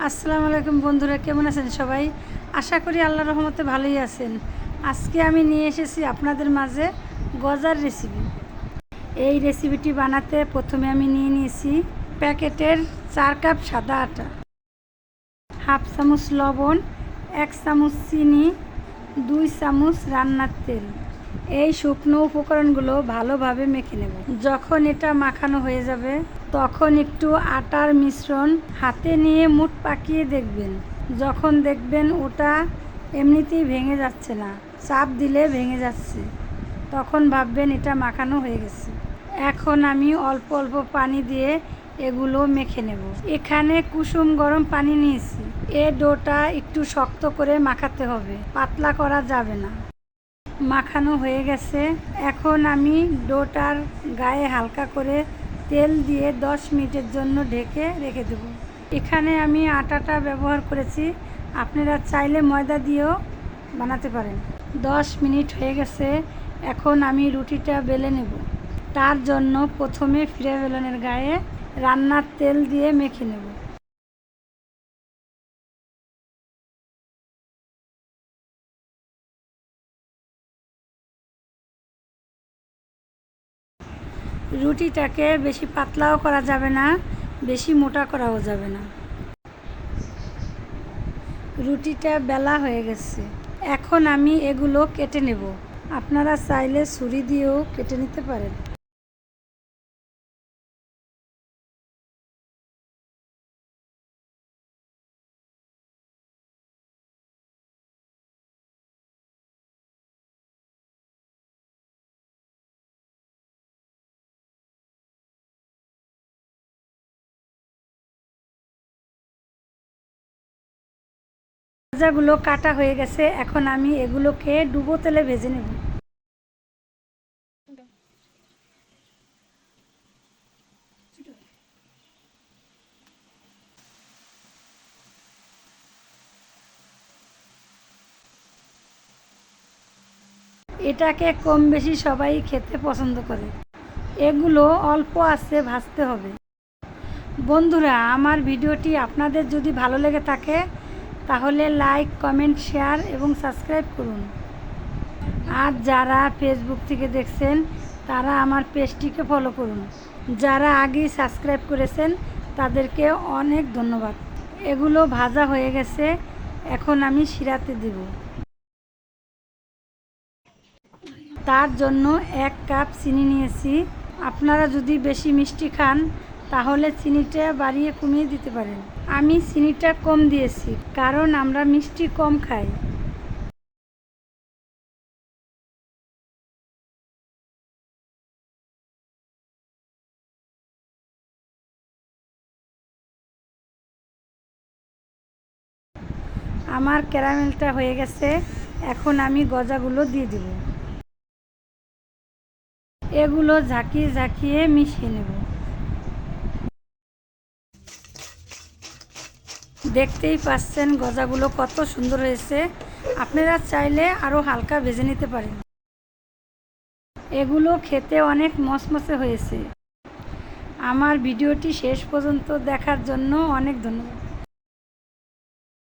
আসসালামু আলাইকুম বন্ধুরা, কেমন আছেন সবাই? আশা করি আল্লাহর রহমতে ভালোই আছেন। আজকে আমি নিয়ে এসেছি আপনাদের মাঝে গজার রেসিপি। এই রেসিপিটি বানাতে প্রথমে আমি নিয়ে নিয়েছি প্যাকেটের 4 কাপ সাদা আটা, হাফ চামচ লবণ, 1 চামচ চিনি, 2 চামচ রান্নার তেল। এই শুকনো উপকরণগুলো ভালোভাবে মেখে নেব। যখন এটা মাখানো হয়ে যাবে তখন একটু আটার মিশ্রণ হাতে নিয়ে মুঠ পাকিয়ে দেখবেন। যখন দেখবেন ওটা এমনিতেই ভেঙে যাচ্ছে না, চাপ দিলে ভেঙে যাচ্ছে, তখন ভাববেন এটা মাখানো হয়ে গেছে। এখন আমি অল্প অল্প পানি দিয়ে এগুলো মেখে নেব। এখানে কুসুম গরম পানি নিয়েছি। ডোটা একটু শক্ত করে মাখাতে হবে, পাতলা করা যাবে না। মাখানো হয়ে গেছে। এখন আমি ডোটার গায়ে হালকা করে তেল দিয়ে 10 মিনিটের জন্য ঢেকে রেখে দেব। এখানে আমি আটাটা ব্যবহার করেছি, আপনারা চাইলে ময়দা দিয়েও বানাতে পারেন। 10 মিনিট হয়ে গেছে। এখন আমি রুটিটা বেলে নেব। তার জন্য প্রথমে ফ্রাই বেলনের গায়ে রান্নার তেল দিয়ে মেখে নেব। রুটিটাকে বেশি পাতলাও করা যাবে না, বেশি মোটা করাও যাবে না। রুটিটা বেলা হয়ে গেছে। এখন আমি এগুলো কেটে নেব। আপনারা চাইলে ছুরি দিয়েও কেটে নিতে পারেন। ভাজাগুলো কাটা হয়ে গেছে। এখন আমি এগুলোকে ডুবো তেলে ভেজে নেব। এটাকে কম বেশি সবাই খেতে পছন্দ করে। এগুলো অল্প আঁচে ভাজতে হবে। বন্ধুরা, আমার ভিডিওটি আপনাদের যদি ভালো লেগে থাকে তাহলে লাইক, কমেন্ট, শেয়ার এবং সাবস্ক্রাইব করুন। আর যারা ফেসবুক থেকে দেখছেন তারা আমার পেজটিকে ফলো করুন। যারা আগেই সাবস্ক্রাইব করেছেন তাদেরকে অনেক ধন্যবাদ। এগুলো ভাজা হয়ে গেছে। এখন আমি শিরাতে দেব। তার জন্য 1 কাপ চিনি নিয়েছি। আপনারা যদি বেশি মিষ্টি খান তাহলে চিনিটা বাড়িয়ে কমিয়ে দিতে পারেন। আমি চিনিটা কম দিয়েছি কারণ আমরা মিষ্টি কম খাই। আমার ক্যারামেলটা হয়ে গেছে। এখন আমি গজাগুলো দিয়ে দেব। এগুলো ঝাঁকিয়ে ঝাঁকিয়ে মিশিয়ে নেব। দেখতেই পাচ্ছেন গজাগুলো কত সুন্দর হয়েছে। আপনারা চাইলে আরও হালকা ভেজে নিতে পারেন। এগুলো খেতে অনেক মচমচে হয়েছে। আমার ভিডিওটি শেষ পর্যন্ত দেখার জন্য অনেক ধন্যবাদ।